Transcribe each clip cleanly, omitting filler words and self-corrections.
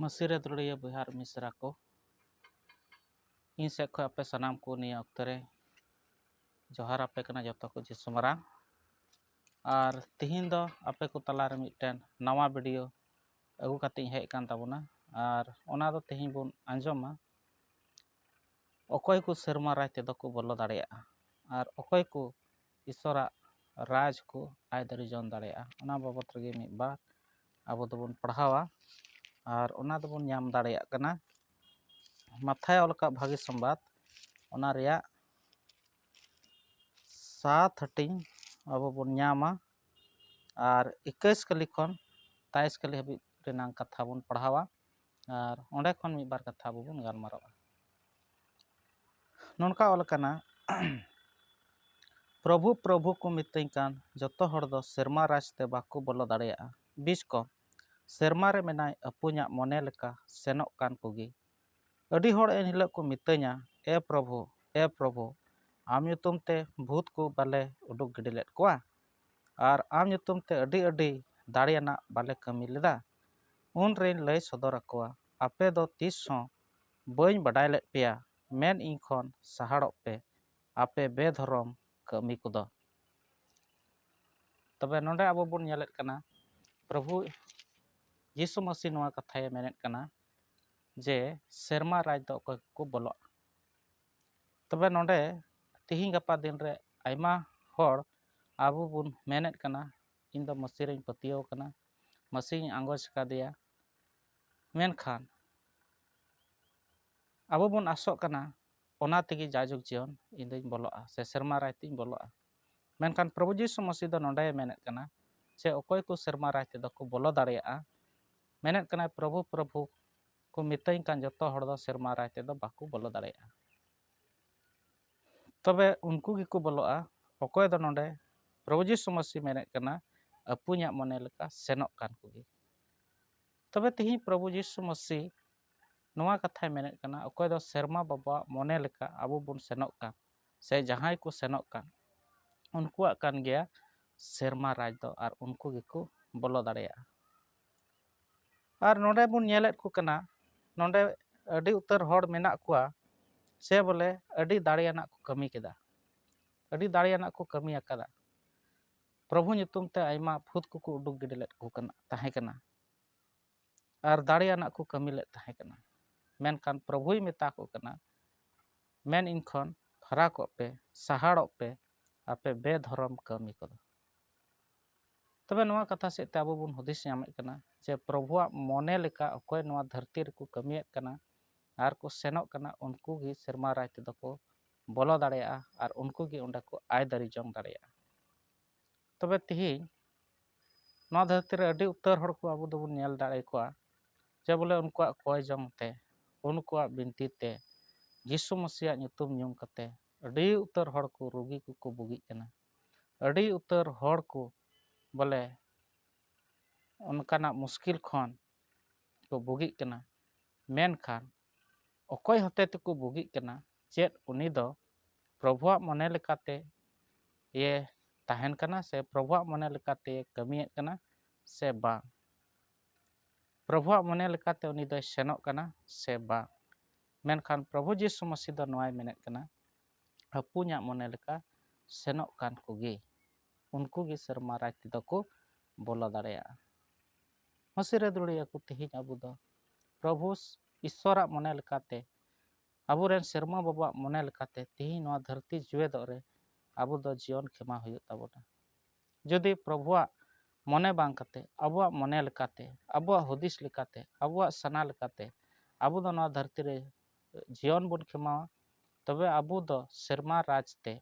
मसीरे दुड़िया बिहार मिश्रा को इन से खो आपे सनाम को निया अक्तरे जोहार आपे कना जतो को जिसमरा और तिहिन दो आपे को तलारे मिटन नवा वीडियो अगु काती हेज कान ताबोना और ओना दो तिहिन बुन आंजोमा अकोय को सेरमा राय तेदो को बोलो दाड़ेया और अकोय को ईश्वरा राज को आय दरी जन दाड़ेया ओना बाबत रगे मिद बार आबो दोबन पढ़ावा और ओना दोबन नाम दाड़ेया कना माथाय अलका भागी संबाद ओना रिया 7 हटिंग अब बन नामा और 21 कली खन 23 कली हबी रेनांग कथा बन पढ़ावा और ओंडे खन मिद बार कथा बन गालमारावा नोनका अलकना प्रभु प्रभु को मितई कान जतो हर दो सेरमा राजते बाको बोलो दाड़ेया बीच को सेरमा रे मेनाय अपुन्या मने लेका सेनोक कान कोगी अडी हर एन हिलो को मितइया ए प्रभु आम युतुम ते भूत को बाले उडुक गिडिलेट कोआ और आम युतुम ते अडी अडी दाड़ियाना बाले कमी लेदा उन रेन लय सदर अकोआ आपे दो तीस हों बई बडाय लेट पेया मेन इन खन सहाड़ोक पे आपे बेधरम कमी कुदो तबे नोंडे आबो बुन नेलेट कना प्रभु यीशु मसीह नोआ कथाय मेनेट कना जे सेरमा राज दो को बोलो तबे नोंडे तिहिं गपा दिन रे आयमा हर आबो बुन मेनेट कना इन दो मसीह रे पतियो कना मसीह आंगोज कादिया मेनखान आबो बुन आसो कना ओना तेगी जाजुग जीवन इन दों बोलोआ से सेरमा राय तिं बोलोआ मेनखान प्रभु यीशु मसीह दो नोंडे मेनेट कना जे अकोय को सेरमा राय ते दो को बोलो दाड़ेया मेनेट कना प्रभु प्रभु को मितई कान जतो हर दो सेरमा राय ते दो बाको बोलो दाड़ेया तबे उनको गिको बोलोआ अकोय दो नोंडे प्रभु यीशु मसीह मेनेट कना अपुन्या मने लेका सेनोक कान कोगी तबे तिहि प्रभु यीशु मसीह नोआ कथा मेनेट कना अकोय दो सेरमा बाबा मने लेका आबो बुन सेनोक कान से जहाय को सेनोक कान उनकुआ कान गया सेरमा राज दो और उनको गिको बोलो दाड़ेया और नोंडे बुन नेलेट को कना नोंडे अडी उतर हर मेना कुआ से बोले अडी दाड़ियाना को कमी केदा अडी दाड़ियाना को कमी आकादा प्रभु नितुम ते आयमा भूत को उडुक गिडिलेट को कना ताहे कना और दाड़ियाना को कमी ले ताहे कना मेनखान प्रभुई मेता को कना मेन इनखन फराको पे सहाड़ो पे आपे बेधरम कमी को तबे नोआ कथा सेते आबो बुन हुदिस नामेट कना जे प्रभुआ मने लेका अकोय नोआ धरती रे को कमियत कना और को सेनोक कना उनको गी सेरमा राय ते दो को बोलो दाड़ेया और उनको गी ओंडे को आय दारी जंग दाड़ेया तबे तिहि नोआ धरती रे अडी उतर हर को आबो दोबन नेल दाड़े कोआ जे बोले उनको कोय जंग ते उनको बिनती ते यीशु मसीह ᱧᱩᱛᱩᱢ ᱧᱩᱢ कते अडी उतर हर को रोगी को बुगी कना अडी उतर हर को बोले उनकाना मुश्किल खन को बुगी कना मेनखान अकोय हते तको बुगी कना चेत उनी दो प्रभुआ मने लेकाते ये ताहेन कना से प्रभुआ मने लेकाते कमियत कना से बा प्रभुआ मने लेकाते उनी दो सेनोक कना से बा मेनखान प्रभु यीशु मसीह दो नोआय मेनेट कना अपुन्या मने लेका सेनोक कान कोगी उनको गी सेरमा राज ते दो को बोलो दाड़ेया मसीरे दुड़िया को तिहिं आबो दो प्रभु ईश्वरा मने लेकाते आबो रेन सेरमा बाबा मने लेकाते तिहिं नोआ धरती जुएदो रे आबो दो जीवन खेमा हुयुग ताबोना जदि प्रभुआ मने बांग कते आबोआ मने लेकाते आबोआ हुदिस लेकाते आबोआ सना लेकाते आबो दो नोआ धरती रे जीवन बन खेमा तबे आबो दो सेरमा राज ते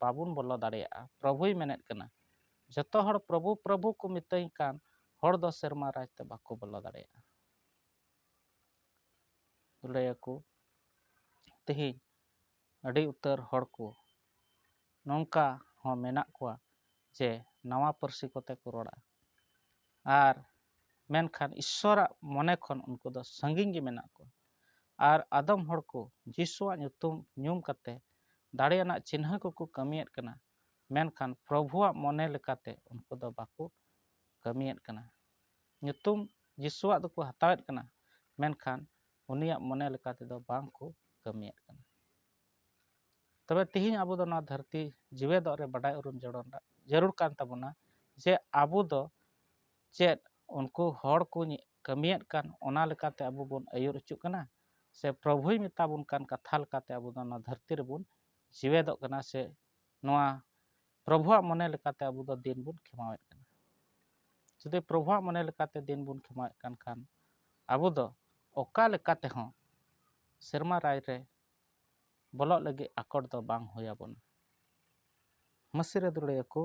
बाबुन बोलो दाड़ेया प्रभुई मेनेट कना जतो हर प्रभु प्रभु को मितई कान हर दो सेरमा राज ते बाको बोलो दाड़ेया लय को तिहि अडी उतर हर को नौका हो मेना कोआ जे नवा परसी कोते को रोड़ा और मेनखान ईश्वरा मने खन उनको दो संगिंग गे मेना को और आदम हर को यीशुआ ᱧᱩᱛᱩᱢ ᱧᱩᱢ कते दाड़ियाना चिन्ह को कमियत कना मेनखान प्रभुआ मने लेकाते उनको दो बाको कमियत कना ᱧᱩᱛᱩᱢ यीशुआ दो को हतावत कना menkan uniak mone leka tedo bang ko kamiet kana. तबे तिहिं आबो दो ना धरती जीवे दो रे बडाय उरुम जरूर कान तबना जे आबो दो चेत उनको हड़ को कमियत कान ओना लेकाते आबो बोन आयुर उचुक कना से प्रभुई मेताबुन कान कथा लेकाते आबो दो ना धरती रे बोन जीवे दो कना से नोआ प्रभुआ मने लेकाते आबो दो दिन बोन खेमावेत कना जुदि प्रभुआ मने लेकाते दिन बोन खेमावेत कान खान आबो दो ओका लेकाते हों सेरमा राय रे बोलक लगे आकड़ दो बांग होया बोन मसीरे दुड़े को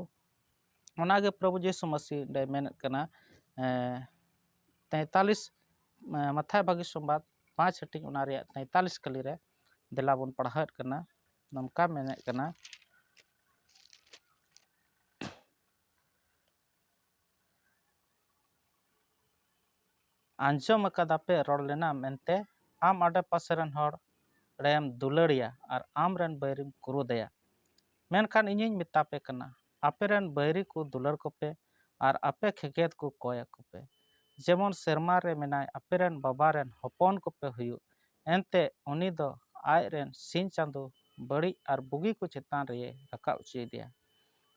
ओनागे प्रभु यीशु मसीह डे मेनत कना 43 मथाय भागी संवाद 5 हटिंग ओना रे 43 कली रे देला बोन पढ़ावत कना नमका मेनत कना आंजम अकादापे रोड लेना मेनते आम आडे पासेरन हर रेम दुलड़िया और आम रन बैरिम कुरुदया मेनखान इनिंग मितापे कना आपे रन बैरी को दुलड़ कोपे और आपे खेकेत को कोया कोपे जेमन सेरमा रे मेनाय आपे रन बाबा रन हपन कोपे हुयु एनते उनी दो आय रन सिन चांदो बड़ी और बुगी को चेतान रे रका उचिदिया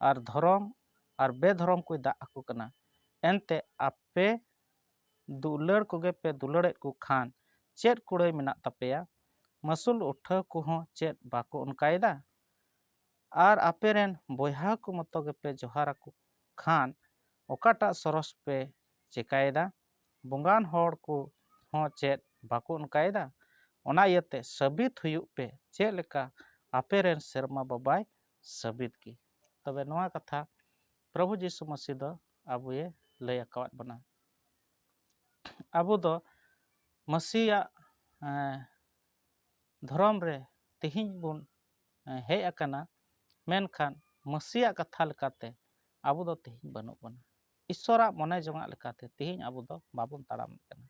और धरम और बेधरम को दा आकु कना एनते आपे दुलड़ कोगे पे दुलड़े को खान चेत कुड़े मेना तपेया मसूल उठा को हों चेत बाको उनकायदा और आपे रेन बोहा को मतोगे पे जोहारा को खान ओकाटा सरस पे चिकायदा बुंगान होड़ को हों चेत बाको उनकायदा ओना इयते सबित हुयु पे चेत लेका आपे रेन सेरमा बाबाय सबित की तबे नोआ कथा प्रभु यीशु मसीह दो आबुए लय अकावात बना आबो दो मसीहा धर्म रे तिहिं बुन हेय अकना मेनखान मसीहा कथा लेकाते आबो दो तिहिं बनु बना ईश्वरा मने जंगा लेकाते तिहिं आबो दो बाबुन ताड़ाम कना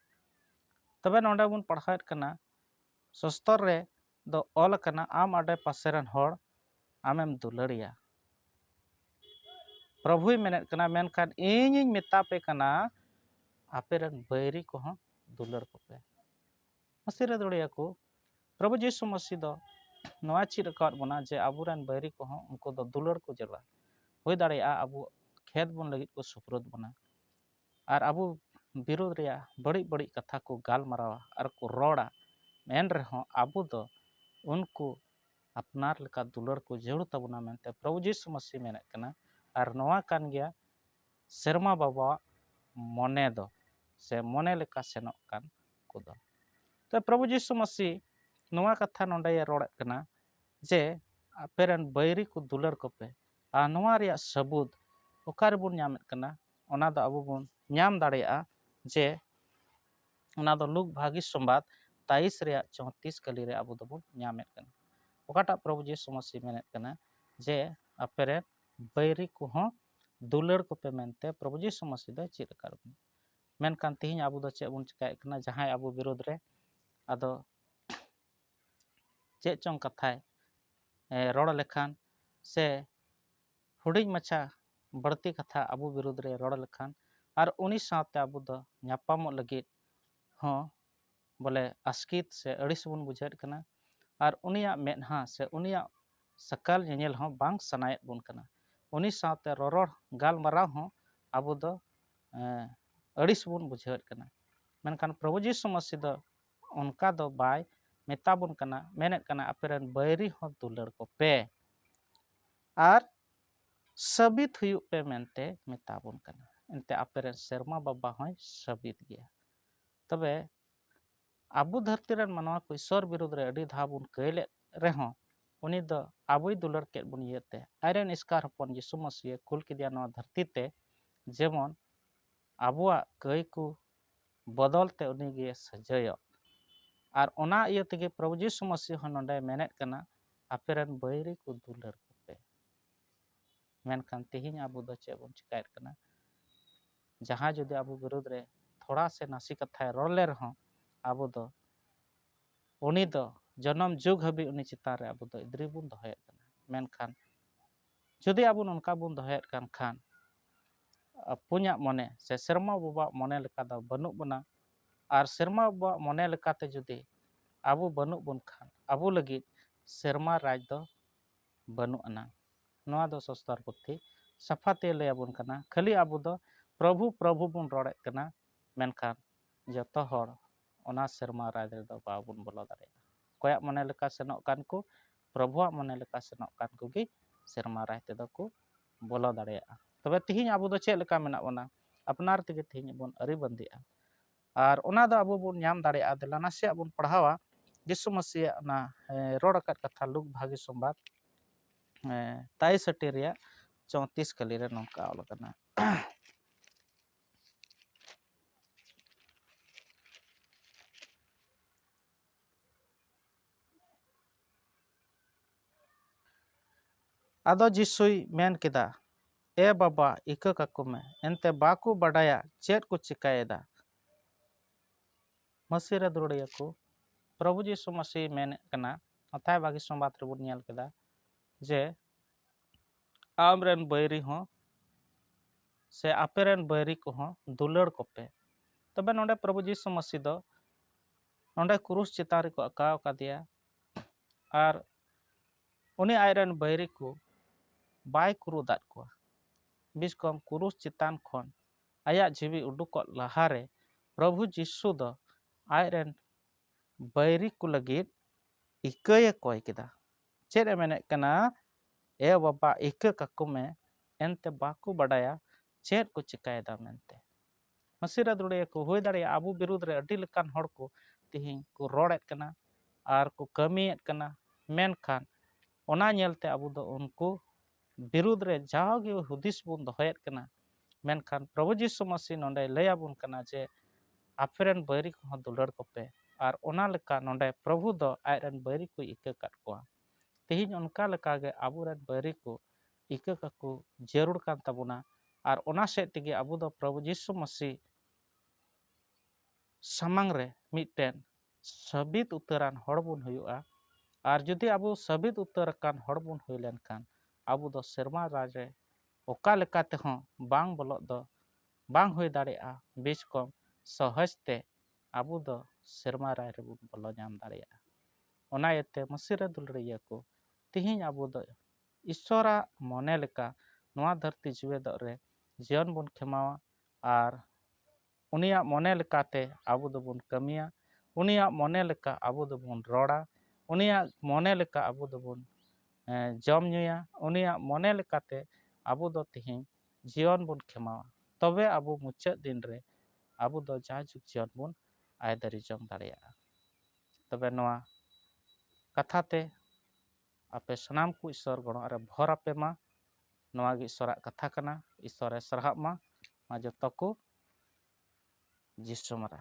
तबे नोंडे बुन पढ़ावत कना सस्तर रे दो ऑल कना आम आडे पासेरन हड़ आमेम दुलड़िया प्रभुई मेनेत कना मेनखान इनिं मेतापे कना आपे रन बैरी को हों दुलड़ कोपे मसीरे दुड़िया को प्रभु यीशु मसीह दो नवा चीज रकावत बना जे आबुरन बैरी को हों उनको दो दुलड़ को जरूरत हुई दाड़ेया आबु खेत बन लगित को सुपुरुद बना और आबु विरोध रे बड़ी बड़ी कथा को गाल मरावा और को रोड़ा मेन रहो आबु दो उनको अपनार लेका दुलड़ को जरूर तबना मेनते प्रभु यीशु मसीह मेनत कना और नवा कान गया सेरमा बाबा मने दो से मने लेका सेनोक कान को दो तो प्रभु यीशु मसीह नवा कथा नोंडे रोड़त कना जे आपेरन बैरी को दुलड़ कोपे आ नवा रिया सबूत ओकार बुन ᱧᱟᱢᱮᱫ कना ओना दो आबो बुन ᱧᱟᱢ दाड़ेया जे ओना दो लूक भागी संवाद 23 रिया 34 कली रे आबो दो बुन ᱧामेत कना ओकाटा प्रभु यीशु मसीह मेनेत कना जे आपेरन बैरी को हों दुलड़ कोपे मेनते प्रभु यीशु मसीह दो चेत कर मेनखान तिहिं आबो दो चेत बुन चिकायत कना जहां आबो विरोध रे आदो चेत चों कथाय रोड़ लेखान से हुडिंग मच्छा बढ़ती कथा आबो विरोध रे रोड़ लेखान और उनी साथे आबो दो ᱧᱟᱯᱟᱢᱚᱜ लगित हों बोले आस्कित से अड़िस बुन बुझेत कना और उनिया मेदहा से उनिया सकल ñेñेल हों बांग सनायत बुन कना उनी साथे रोरोड़ गालमाराव हों आबो दो अड़िस बुन बुझेत कना मेनखान प्रभु यीशु मसीह दो उनका दो बाय मेताबुन कना मेनेत कना आपेरन बैरी हों दुलड़ को पे और सबित हुयु पे मेनते मेताबुन कना एनते आपेरन सेरमा बाबा होय सबित गया तबे आबु धरती रन मानवा को ईश्वर विरुद्ध रे अडी धाबुन कैले रेहों उनी दो आबुई दुलड़ केत बुन इयते आयरन इसकार हपन यीशु मसीह कुल किदिया नवा धरती ते जेमन आबुआ कई को बदलते उनी गे सजय और ओना इय तेगे प्रभु यीशु मसीह नोंडे मेनेत कना आपेरन बैरी को दुलड़ कोपे मेनखान तिहिं आबो दो चे बुन चिकायत कना जहां जुदि आबो विरुद्ध रे थोड़ा से नासी कथा रोले रहो आबो दो उनी दो जन्म जुग हबी उनी चितान रे आबो दो इद्री बुन दोहयत कना मेनखान जुदि आबो उनका बुन दोहयत कान खान अपुन्या मने से सेरमा बाबा मने लेका दो बनु बना ᱟᱨ ᱥᱮᱨᱢᱟ ᱟᱵᱚᱣᱟᱜ ᱢᱚᱱᱮ ᱞᱮᱠᱟᱛᱮ ᱡᱩᱫᱤ ᱟᱵᱚ ᱵᱟᱹᱱᱩᱜ ᱵᱚᱱ ᱠᱷᱟᱱ ᱟᱵᱚ ᱞᱟᱹᱜᱤᱫ ᱥᱮᱨᱢᱟ ᱨᱟᱡᱽ ᱫᱚ ᱵᱟᱹᱱᱩᱜ ᱟᱱᱟᱝ। ᱱᱚᱣᱟ ᱫᱚ ᱥᱚᱥᱛᱚᱨ ᱯᱩᱛᱷᱤ ᱥᱟᱯᱷᱟᱛᱮ ᱞᱟᱹᱭ ᱟᱵᱚᱱ ᱠᱟᱱᱟ। ᱠᱷᱟᱹᱞᱤ ᱟᱵᱚ ᱫᱚ ᱯᱨᱚᱵᱷᱩ ᱯᱨᱚᱵᱷᱩ ᱵᱚᱱ ᱨᱚᱲᱮᱫ ᱠᱟᱱᱟ, ᱢᱮᱱᱠᱷᱟन ᱡᱚᱛᱚ ᱦᱚᱲ ᱚᱱᱟ ᱥᱮᱨᱢᱟ ᱨᱟᱡᱽ ᱨᱮᱫᱚ ᱵᱟᱵᱚᱱ ᱵᱚᱞᱚ ᱫᱟᱲᱮᱭᱟᱜᱼᱟ। ᱚᱠᱚᱭᱟᱜ ᱢᱚᱱᱮ ᱞᱮᱠᱟ ᱥᱮᱱᱚᱜ ᱠᱟᱱ ᱠᱚ, ᱯᱨᱚᱵᱷᱩᱣᱟᱜ ᱢᱚᱱᱮ ᱞᱮᱠᱟ ᱥᱮᱱᱚᱜ ᱠᱟᱱ ᱠᱚᱜᱮ ᱥᱮᱨᱢᱟ ᱨᱟᱡᱽ ᱛᱮᱫᱚ ᱠᱚ ᱵᱚᱞᱚ ᱫᱟᱲᱮᱭᱟᱜᱼᱟ। ᱛᱚᱵᱮ ᱛᱤᱦᱤᱧ ᱟᱵᱚ ᱫᱚ ᱪᱮᱫ ᱞᱮᱠᱟ ᱢᱮᱱᱟᱜ ᱵᱚᱱᱟ? ᱟᱯᱱᱟᱨ ᱛᱮᱜᱮ ᱛᱤᱦᱤᱧ ᱵᱚᱱ ᱟᱹᱨᱤᱵᱟᱸᱫᱤᱜᱼᱟ। ᱟᱨ ᱚᱱᱟ ᱫᱚ ᱟᱵᱚ ᱵᱚᱱ ᱧᱟᱢ ᱫᱟᱲᱮᱭᱟᱜᱼᱟ। ᱫᱮᱞᱟ ᱱᱟᱥᱮᱭᱟᱜ ᱵᱚᱱ ᱯᱟᱲᱦᱟᱣᱟ ᱭᱤᱥᱩ ᱢᱟᱥᱤᱭᱟᱜ ᱚᱱᱟ ᱨᱚᱲ ᱟᱠᱟᱫ ᱠᱟᱛᱷᱟ ᱞᱩᱠ ᱵᱷᱟᱹᱜᱤ ᱥᱚᱢᱵᱟᱫ 23 ᱨᱮᱭᱟᱜ 34 ᱠᱟᱹᱞᱤ ᱨᱮ ᱱᱚᱝᱠᱟ ᱚᱞ ᱟᱠᱟᱱᱟ। ᱟᱫᱚ ᱡᱤᱥᱩᱭ ᱢᱮᱱ ᱠᱮᱫᱟ, ᱮ ᱵᱟᱵᱟ ᱤᱠᱟᱹ ᱠᱟᱠᱚ ᱢᱮ, ᱮᱱᱛᱮ ᱵᱟᱠᱚ ᱵᱟᱰᱟᱭᱟ ᱪᱮᱫ ᱠᱚ ᱪᱤᱠᱟᱹᱭᱮᱫᱟ। ᱢᱟᱹᱥᱤ ᱨᱮ ᱫᱩᱲᱩᱵ ᱠᱚ ᱯᱨᱚᱵᱷᱩ ᱡᱤᱥᱩ ᱢᱟᱹᱥᱤ ᱢᱮᱱᱮᱫ ᱠᱟᱱᱟ, ᱢᱟᱛᱷᱟᱭ ᱵᱷᱟᱹᱜᱤ ᱥᱚᱢᱵᱟᱫ ᱨᱮᱵᱚᱱ ᱧᱮᱞ ᱠᱮᱫᱟ ᱡᱮ ᱟᱢᱨᱮᱱ ᱵᱟᱹᱭᱨᱤ ᱦᱚᱸ ᱥᱮ ᱟᱯᱮᱨᱮᱱ ᱵᱟᱹᱭᱨᱤ ᱠᱚᱦᱚᱸ ᱫᱩᱞᱟᱹᱲ ᱠᱚᱯᱮ। ᱛᱚᱵᱮ ᱱᱚᱰᱮ ᱯᱨᱚᱵᱷᱩ ᱡᱤᱥᱩ ᱢᱟᱹᱥᱤ ᱫᱚ ᱱᱚᱰᱮ ᱠᱨᱩᱥ ᱪᱮᱛᱟᱱ ᱨᱮᱠᱚ ᱟᱸᱠᱟᱣ ᱟᱠᱟᱫᱮᱭᱟ ᱟᱨ ᱩᱱᱤ ᱟᱡᱨᱮᱱ ᱵᱟᱹᱭᱨᱤ ᱠᱚ ᱵᱟᱭ ᱠᱩᱨᱩᱫ ᱟᱫ ᱠᱚᱣᱟ। ᱵᱤᱥᱠᱚᱢ ᱠᱨᱩᱥ ᱪᱮᱛᱟᱱ ᱠᱷᱚᱱ ᱟᱭᱟᱜ ᱡᱤᱣᱤ ᱩᱰᱩᱠᱚᱜ ᱞᱟᱦᱟᱨᱮ ᱯᱨᱚᱵᱷᱩ ᱡᱤᱥᱩ ᱫᱚ ᱟᱡᱨᱮᱱ ᱵᱟᱹᱭᱨᱤ ᱠᱚ ᱞᱟᱹᱜᱤᱫ ᱤᱠᱟᱹᱭᱮ ᱠᱚᱭ ᱠᱮᱫᱟ। ᱪᱮᱫ ᱮ ᱢᱮᱱᱮᱫ ᱠᱟᱱᱟ? ᱮ ᱵᱟᱵᱟ ᱤᱠᱟᱹ ᱠᱟᱠᱚ ᱢᱮ, ᱮᱱᱛᱮ ᱵᱟᱠᱚ ᱵᱟᱰᱟᱭᱟ ᱪᱮᱫ ᱠᱚ ᱪᱤᱠᱟᱹᱭᱮᱫᱟ ᱢᱮᱱᱛᱮ। ᱢᱟᱹᱥᱤᱨᱟ ᱫᱩᱲᱮ ᱠᱚ ᱦᱩᱭ ᱫᱟᱲᱮᱭᱟᱜᱼᱟ ᱟᱵᱚ ᱵᱤᱨᱩᱫᱽ ᱨᱮ ᱟᱹᱰᱤ ᱞᱮᱠᱟᱱ ᱦᱚᱲ ᱠᱚ ᱛᱤᱦᱤᱧ ᱠᱚ ᱨᱚᱲᱮᱫ ᱠᱟᱱᱟ ᱟᱨ ᱠᱚ ᱠᱟᱹᱢᱤᱭᱮᱫ ᱠᱟᱱᱟ, ᱢᱮᱱᱠᱷᱟᱱ ᱚᱱᱟ ᱧᱮᱞᱛᱮ ᱟᱵᱚ ᱫᱚ ᱩᱱᱠᱩ ᱵᱤᱨᱩᱫᱽ ᱨᱮ ᱡᱟᱣᱜᱮ ᱦᱩᱫᱤᱥ ᱵᱚᱱ ᱫᱚᱦᱚᱭᱮᱫ ᱠᱟᱱᱟ। ᱢᱮᱱᱠᱷᱟन ᱯᱨᱚᱵᱷᱩ ᱡᱤᱥᱩ ᱢᱟᱹᱥᱤ ᱱᱚᱰᱮ ᱞᱟᱹᱭ ᱟᱵᱚᱱ ᱠᱟᱱᱟ ᱡᱮ ᱟᱯᱮᱨᱮᱱ ᱵᱟᱹᱭᱨᱤ ᱠᱚᱦᱚᱸ ᱫᱩᱞᱟᱹᱲ ᱠᱚᱯᱮ। ᱟᱨ ᱚᱱᱟ ᱞᱮᱠᱟ ᱱᱚᱰᱮ ᱯᱨᱚᱵᱷᱩ ᱫᱚ ᱟᱡᱨᱮᱱ ᱵᱟᱹᱭᱨᱤ ᱠᱚ ᱤᱠᱟᱹ ᱠᱟᱫ ᱠᱚᱣᱟ। ᱛᱤᱦᱤᱧ ᱚᱱᱠᱟ ᱞᱮᱠᱟᱜᱮ ᱟᱵᱚᱨᱮᱱ ᱵᱟᱹᱭᱨᱤ ᱠᱚ ᱤᱠᱟᱹ ᱠᱟᱠᱚ ᱡᱟᱹᱨᱩᱲ ᱠᱟᱱ ᱛᱟᱵᱚᱱᱟ। ᱟᱨ ᱚᱱᱟ ᱥᱮᱫ ᱛᱮᱜᱮ ᱟᱵᱚ ᱫᱚ ᱯᱨᱚᱵᱷᱩ ᱡᱤᱥᱩ ᱢᱟᱹᱥᱤ ᱥᱟᱢᱟᱝ ᱨᱮ ᱢᱤᱫᱴᱮᱱ ᱥᱟᱹᱵᱤᱫ ᱩᱛᱟᱹᱨᱟᱱ ᱦᱚᱲ ᱵᱚᱱ ᱦᱩᱭᱩᱜᱼᱟ। ᱟᱨ ᱡᱩᱫᱤ ᱟᱵᱚ ᱥᱟᱹᱵᱤᱫ ᱩᱛᱟᱹᱨ ᱟᱠᱟᱱ ᱦᱚᱲ ᱵᱚᱱ ᱦᱩᱭ ᱞᱮᱱᱠᱷᱟᱱ ᱟᱵᱚ ᱫᱚ ᱥᱮᱨᱢᱟ ᱨᱟᱡᱽ ᱨᱮ ᱚᱠᱟ ᱞᱮᱠᱟ ᱛᱮᱦᱚᱸ ᱵᱟᱝ ᱵᱚᱞᱚᱜ ᱫᱚ ᱵᱟᱝ ᱦᱩᱭ ᱫᱟᱲᱮᱭᱟᱜᱼᱟ। ᱵᱤᱥ ᱠᱚᱢ ᱥᱚᱦᱚᱡᱽ ᱛᱮ ᱟᱵᱚ ᱫᱚ ᱥᱮᱨᱢᱟ ᱨᱟᱡᱽ ᱨᱮᱵᱚᱱ ᱵᱚᱞᱚ ᱧᱟᱢ ᱫᱟᱲᱮᱭᱟᱜᱼᱟ। ᱚᱱᱟ ᱤᱭᱟᱹᱛᱮ ᱢᱟᱹᱥᱤᱨᱟ ᱫᱩᱞᱟᱹᱲᱤᱭᱟᱹ ᱠᱚ ᱛᱤᱦᱤᱧ ᱟᱵᱚ ᱫᱚ ᱤᱥᱥᱚᱨᱟᱜ ᱢᱚᱱᱮ ᱞᱮᱠᱟ ᱱᱚᱣᱟ ᱫᱷᱟᱹᱨᱛᱤ ᱡᱤᱣᱮᱫᱚᱜ ᱨᱮ ᱡᱤᱭᱚᱱ ᱵᱚᱱ ᱠᱷᱮᱢᱟᱣᱟ ᱟᱨ ᱩᱱᱤᱭᱟᱜ ᱢᱚᱱᱮ ᱞᱮᱠᱟᱛᱮ ᱟᱵᱚ ᱫᱚᱵᱚᱱ ᱠᱟᱹᱢᱤᱭᱟ, ᱩᱱᱤᱭᱟᱜ ᱢᱚᱱᱮ ᱞᱮᱠᱟ ᱟᱵᱚ ᱫᱚᱵᱚᱱ ᱨᱚᱲᱟ, ᱩᱱᱤᱭᱟᱜ ᱢᱚᱱᱮ ᱞᱮᱠᱟ ᱟᱵᱚ ᱫᱚᱵᱚᱱ ᱡᱚᱢ ᱧᱩᱭᱟ, ᱩᱱᱤᱭᱟᱜ ᱢᱚᱱᱮ ᱞᱮᱠᱟᱛᱮ ᱟᱵᱚ ᱫᱚ ᱛᱤᱦᱤᱧ ᱡᱤᱭᱚᱱ ᱵᱚᱱ ᱠᱷᱮᱢᱟᱣᱟ। ᱛᱚᱵᱮ ᱟᱵᱚ ᱢᱩᱪᱟᱹᱫ ᱫᱤᱱ ᱨᱮ ᱟᱵᱚ ᱫᱚ ᱡᱟᱭᱡᱩᱜᱽ ᱡᱤᱭᱚᱱ ᱵᱚᱱ ᱟᱭᱫᱟᱹᱨᱤ ᱡᱚᱝ ᱫᱟᱲᱮᱭᱟᱜᱼᱟ। ᱛᱚᱵᱮ ᱱᱚᱣᱟ ᱠᱟᱛᱷᱟ ᱛᱮ ᱟᱯᱮ ᱥᱟᱱᱟᱢ ᱠᱚ ᱤᱥᱥᱚᱨ ᱜᱚᱲᱚ ᱨᱮ ᱵᱷᱚᱨ ᱟᱯᱮ ᱢᱟ। ᱱᱚᱣᱟ ᱜᱮ ᱤᱥᱥᱚᱨᱟᱜ ᱠᱟᱛᱷᱟ ᱠᱟᱱᱟ। ᱤᱥᱥᱚᱨᱮ ᱥᱟᱨᱦᱟᱜ ᱢᱟ ᱡᱚᱛᱚ ᱠᱚ ᱡᱤᱥᱩ ᱢᱟᱨᱟ।